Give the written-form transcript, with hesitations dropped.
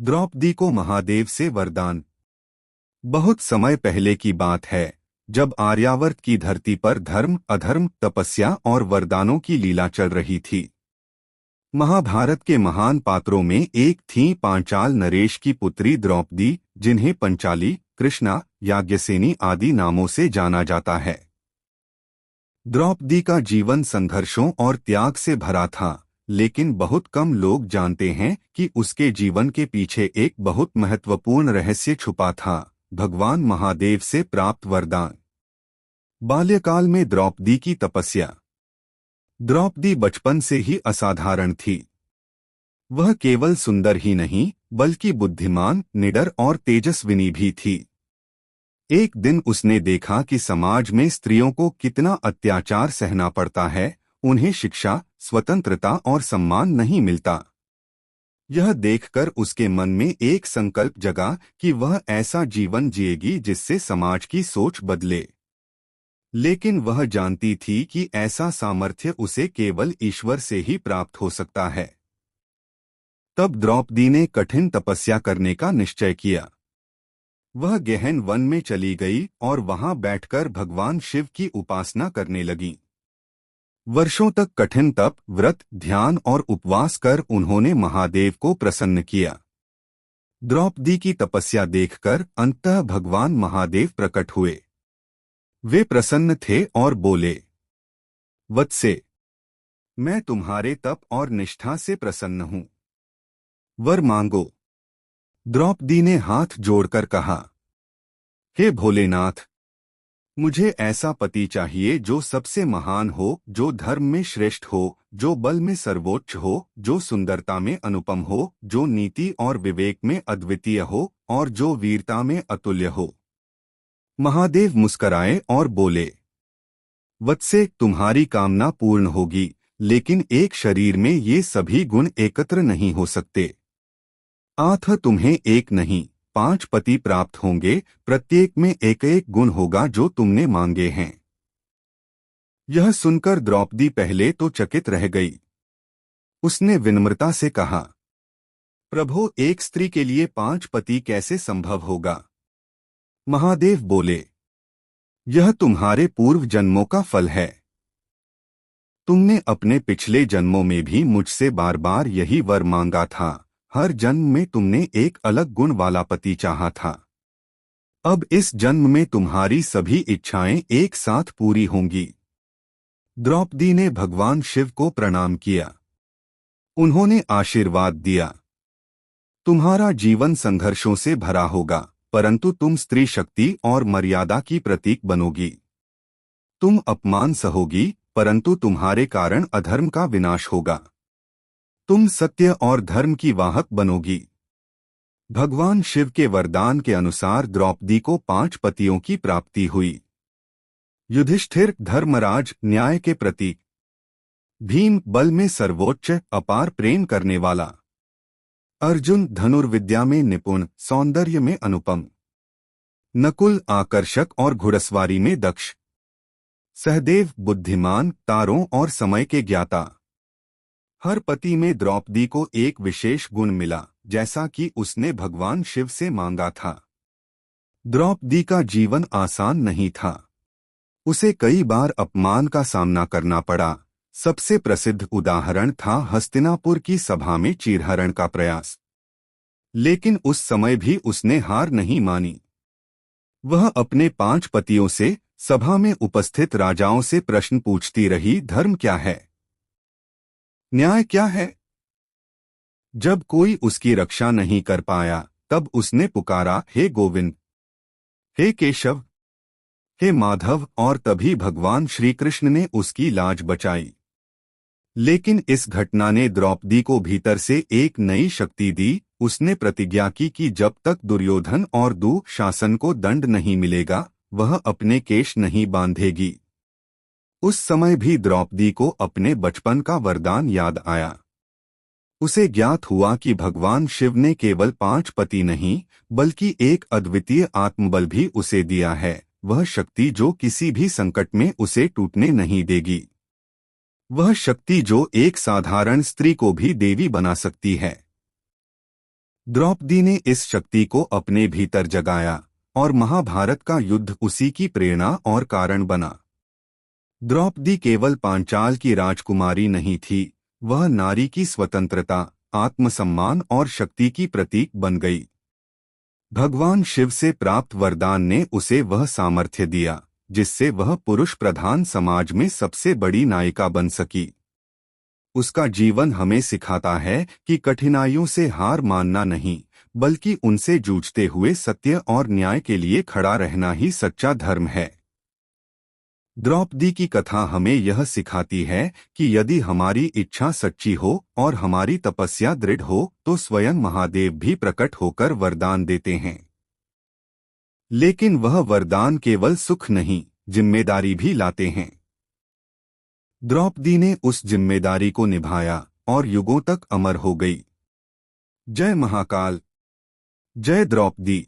द्रौपदी को महादेव से वरदान। बहुत समय पहले की बात है, जब आर्यावर्त की धरती पर धर्म अधर्म तपस्या और वरदानों की लीला चल रही थी। महाभारत के महान पात्रों में एक थी पांचाल नरेश की पुत्री द्रौपदी, जिन्हें पंचाली, कृष्णा, याज्ञसेनी आदि नामों से जाना जाता है। द्रौपदी का जीवन संघर्षों और त्याग से भरा था, लेकिन बहुत कम लोग जानते हैं कि उसके जीवन के पीछे एक बहुत महत्वपूर्ण रहस्य छुपा था: भगवान महादेव से प्राप्त वरदान। बाल्यकाल में द्रौपदी की तपस्या। द्रौपदी बचपन से ही असाधारण थी। वह केवल सुंदर ही नहीं, बल्कि बुद्धिमान, निडर और तेजस्विनी भी थी। एक दिन उसने देखा कि समाज में स्त्रियों को कितना अत्याचार सहना पड़ता है, उन्हें शिक्षा, स्वतंत्रता और सम्मान नहीं मिलता। यह देखकर उसके मन में एक संकल्प जगा कि वह ऐसा जीवन जिएगी जिससे समाज की सोच बदले। लेकिन वह जानती थी कि ऐसा सामर्थ्य उसे केवल ईश्वर से ही प्राप्त हो सकता है। तब द्रौपदी ने कठिन तपस्या करने का निश्चय किया। वह गहन वन में चली गई और वहां बैठकर भगवान शिव की उपासना करने लगी। वर्षों तक कठिन तप, व्रत, ध्यान और उपवास कर उन्होंने महादेव को प्रसन्न किया। द्रौपदी की तपस्या देखकर अंततः भगवान महादेव प्रकट हुए। वे प्रसन्न थे और बोले, वत्से, मैं तुम्हारे तप और निष्ठा से प्रसन्न हूँ। वर मांगो। द्रौपदी ने हाथ जोड़कर कहा, हे भोलेनाथ, मुझे ऐसा पति चाहिए जो सबसे महान हो, जो धर्म में श्रेष्ठ हो, जो बल में सर्वोच्च हो, जो सुंदरता में अनुपम हो, जो नीति और विवेक में अद्वितीय हो और जो वीरता में अतुल्य हो। महादेव मुस्कराए और बोले, वत्से, तुम्हारी कामना पूर्ण होगी, लेकिन एक शरीर में ये सभी गुण एकत्र नहीं हो सकते। अतः तुम्हें एक नहीं, 5 पति प्राप्त होंगे, प्रत्येक में एक एक गुण होगा जो तुमने मांगे हैं। यह सुनकर द्रौपदी पहले तो चकित रह गई। उसने विनम्रता से कहा, प्रभो, एक स्त्री के लिए 5 पति कैसे संभव होगा? महादेव बोले, यह तुम्हारे पूर्व जन्मों का फल है। तुमने अपने पिछले जन्मों में भी मुझसे बार बार यही वर मांगा था। हर जन्म में तुमने एक अलग गुण वाला पति चाहा था। अब इस जन्म में तुम्हारी सभी इच्छाएं एक साथ पूरी होंगी। द्रौपदी ने भगवान शिव को प्रणाम किया। उन्होंने आशीर्वाद दिया, तुम्हारा जीवन संघर्षों से भरा होगा, परंतु तुम स्त्री शक्ति और मर्यादा की प्रतीक बनोगी। तुम अपमान सहोगी, परंतु तुम्हारे कारण अधर्म का विनाश होगा। तुम सत्य और धर्म की वाहक बनोगी। भगवान शिव के वरदान के अनुसार द्रौपदी को 5 पतियों की प्राप्ति हुई। युधिष्ठिर, धर्मराज, न्याय के प्रतीक; भीम, बल में सर्वोच्च, अपार प्रेम करने वाला; अर्जुन, धनुर्विद्या में निपुण, सौंदर्य में अनुपम; नकुल, आकर्षक और घुड़सवारी में दक्ष; सहदेव, बुद्धिमान, तारों और समय के ज्ञाता। हर पति में द्रौपदी को एक विशेष गुण मिला, जैसा कि उसने भगवान शिव से मांगा था। द्रौपदी का जीवन आसान नहीं था। उसे कई बार अपमान का सामना करना पड़ा। सबसे प्रसिद्ध उदाहरण था हस्तिनापुर की सभा में चीरहरण का प्रयास। लेकिन उस समय भी उसने हार नहीं मानी। वह अपने 5 पतियों से, सभा में उपस्थित राजाओं से प्रश्न पूछती रही, धर्म क्या है? न्याय क्या है? जब कोई उसकी रक्षा नहीं कर पाया, तब उसने पुकारा, हे गोविंद, हे केशव, हे माधव, और तभी भगवान श्री कृष्ण ने उसकी लाज बचाई। लेकिन इस घटना ने द्रौपदी को भीतर से एक नई शक्ति दी। उसने प्रतिज्ञा की कि जब तक दुर्योधन और दुःशासन को दंड नहीं मिलेगा, वह अपने केश नहीं बांधेगी। उस समय भी द्रौपदी को अपने बचपन का वरदान याद आया। उसे ज्ञात हुआ कि भगवान शिव ने केवल 5 पति नहीं, बल्कि एक अद्वितीय आत्मबल भी उसे दिया है, वह शक्ति जो किसी भी संकट में उसे टूटने नहीं देगी। वह शक्ति जो एक साधारण स्त्री को भी देवी बना सकती है। द्रौपदी ने इस शक्ति को अपने भीतर जगाया और महाभारत का युद्ध उसी की प्रेरणा और कारण बना। द्रौपदी केवल पांचाल की राजकुमारी नहीं थी, वह नारी की स्वतंत्रता, आत्मसम्मान और शक्ति की प्रतीक बन गई। भगवान शिव से प्राप्त वरदान ने उसे वह सामर्थ्य दिया जिससे वह पुरुष प्रधान समाज में सबसे बड़ी नायिका बन सकी। उसका जीवन हमें सिखाता है कि कठिनाइयों से हार मानना नहीं, बल्कि उनसे जूझते हुए सत्य और न्याय के लिए खड़ा रहना ही सच्चा धर्म है। द्रौपदी की कथा हमें यह सिखाती है कि यदि हमारी इच्छा सच्ची हो और हमारी तपस्या दृढ़ हो तो स्वयं महादेव भी प्रकट होकर वरदान देते हैं। लेकिन वह वरदान केवल सुख नहीं, जिम्मेदारी भी लाते हैं। द्रौपदी ने उस जिम्मेदारी को निभाया और युगों तक अमर हो गई। जय महाकाल। जय द्रौपदी।